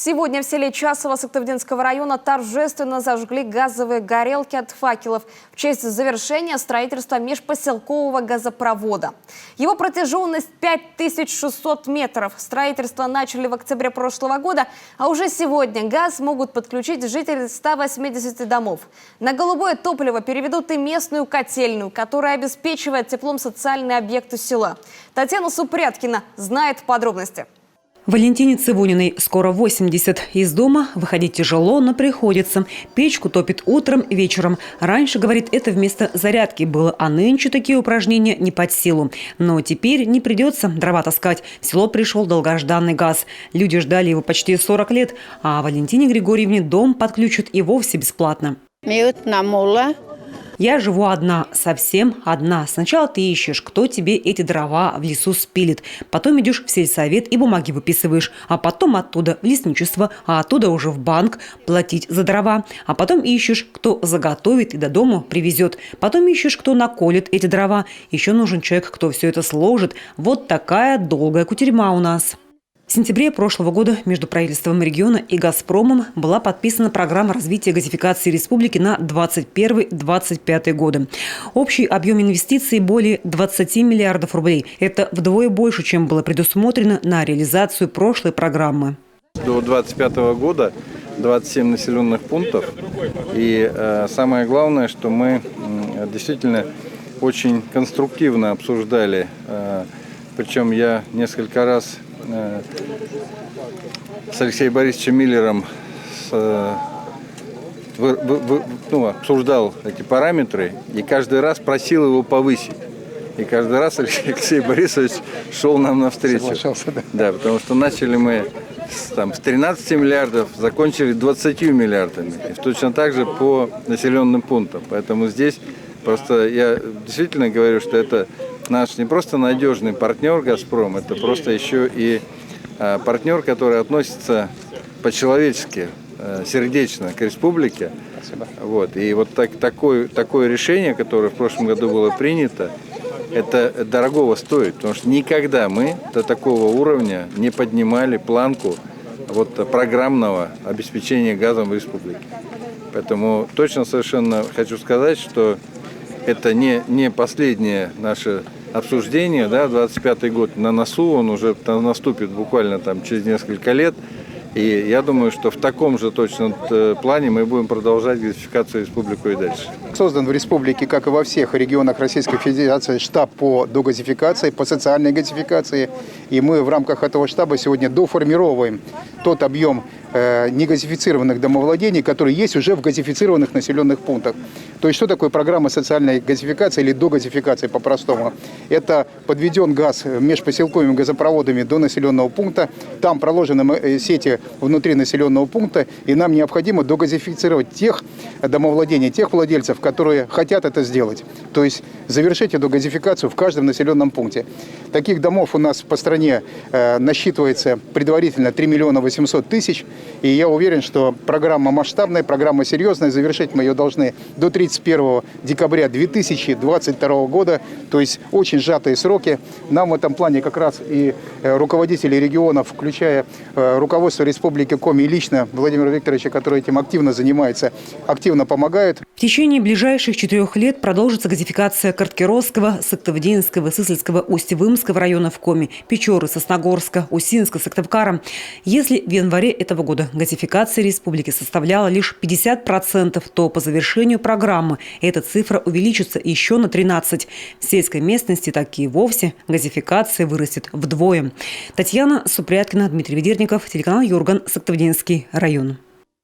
Сегодня в селе Часово Сыктывдинского района торжественно зажгли газовые горелки от факелов в честь завершения строительства межпоселкового газопровода. Его протяженность 5600 метров. Строительство начали в октябре прошлого года, а уже сегодня газ могут подключить жители 180 домов. На голубое топливо переведут и местную котельную, которая обеспечивает теплом социальные объекты села. Татьяна Супряткина знает подробности. Валентине Цивуниной скоро 80. Из дома выходить тяжело, но приходится. Печку топит утром и вечером. Раньше, говорит, это вместо зарядки было, а нынче такие упражнения не под силу. Но теперь не придется дрова таскать. В село пришел долгожданный газ. Люди ждали его почти 40 лет, а Валентине Григорьевне дом подключат и вовсе бесплатно. Я живу одна, совсем одна. Сначала ты ищешь, кто тебе эти дрова в лесу спилит. Потом идешь в сельсовет и бумаги выписываешь. А потом оттуда в лесничество, а оттуда уже в банк платить за дрова. А потом ищешь, кто заготовит и до дома привезет. Потом ищешь, кто наколет эти дрова. Еще нужен человек, кто все это сложит. Вот такая долгая кутерьма у нас. В сентябре прошлого года между правительством региона и «Газпромом» была подписана программа развития газификации республики на 2021-2025 годы. Общий объем инвестиций более 20 миллиардов рублей. Это вдвое больше, чем было предусмотрено на реализацию прошлой программы. До 2025 года 27 населенных пунктов. И самое главное, что мы действительно очень конструктивно обсуждали. Причем я несколько раз с Алексеем Борисовичем Миллером обсуждал эти параметры и каждый раз просил его повысить. И каждый раз Алексей Борисович шел нам навстречу. Соглашался, да. Да, потому что начали мы с 13 миллиардов, закончили 20 миллиардами. И точно так же по населенным пунктам. Поэтому здесь просто я действительно говорю, что это наш не просто надежный партнер «Газпром», это просто еще и партнер, который относится по-человечески, сердечно к республике. Спасибо. Вот. И вот такое решение, которое в прошлом году было принято, это дорогого стоит, потому что никогда мы до такого уровня не поднимали планку программного обеспечения газом в республике. Поэтому точно совершенно хочу сказать, что это не последнее наше обсуждение, да, 25-й год на носу, он уже наступит буквально через несколько лет. И я думаю, что в таком же точно плане мы будем продолжать газификацию республики и дальше. Создан в республике, как и во всех регионах Российской Федерации, штаб по догазификации, по социальной газификации. И мы в рамках этого штаба сегодня доформировываем тот объем негазифицированных домовладений, которые есть уже в газифицированных населенных пунктах. То есть что такое программа социальной газификации или догазификации по-простому? Это подведен газ межпоселковыми газопроводами до населенного пункта, там проложены сети внутри населенного пункта, и нам необходимо догазифицировать тех домовладений, тех владельцев, которые хотят это сделать. То есть завершить эту газификацию в каждом населенном пункте. Таких домов у нас по стране насчитывается предварительно 3 800 000. И я уверен, что программа масштабная, программа серьезная. Завершить мы ее должны до 31 декабря 2022 года. То есть очень сжатые сроки. Нам в этом плане как раз и руководители регионов, включая руководство Республики Коми и лично Владимира Викторовича, который этим активно занимается, активно помогают. В течение ближайших 4 лет продолжится газификация Карткеросского, Сыктывдинского, Сысольского, Усть-Вымского районов Коми, Печоры, Сосногорска, Усинска, Сыктывкара. Если в январе этого года газификация республики составляла лишь 50%, то по завершению программы эта цифра увеличится еще на 13%. В сельской местности так и вовсе газификация вырастет вдвое. Татьяна Супряткина, Дмитрий Ведерников, телеканал Юрган, Сыктывдинский район.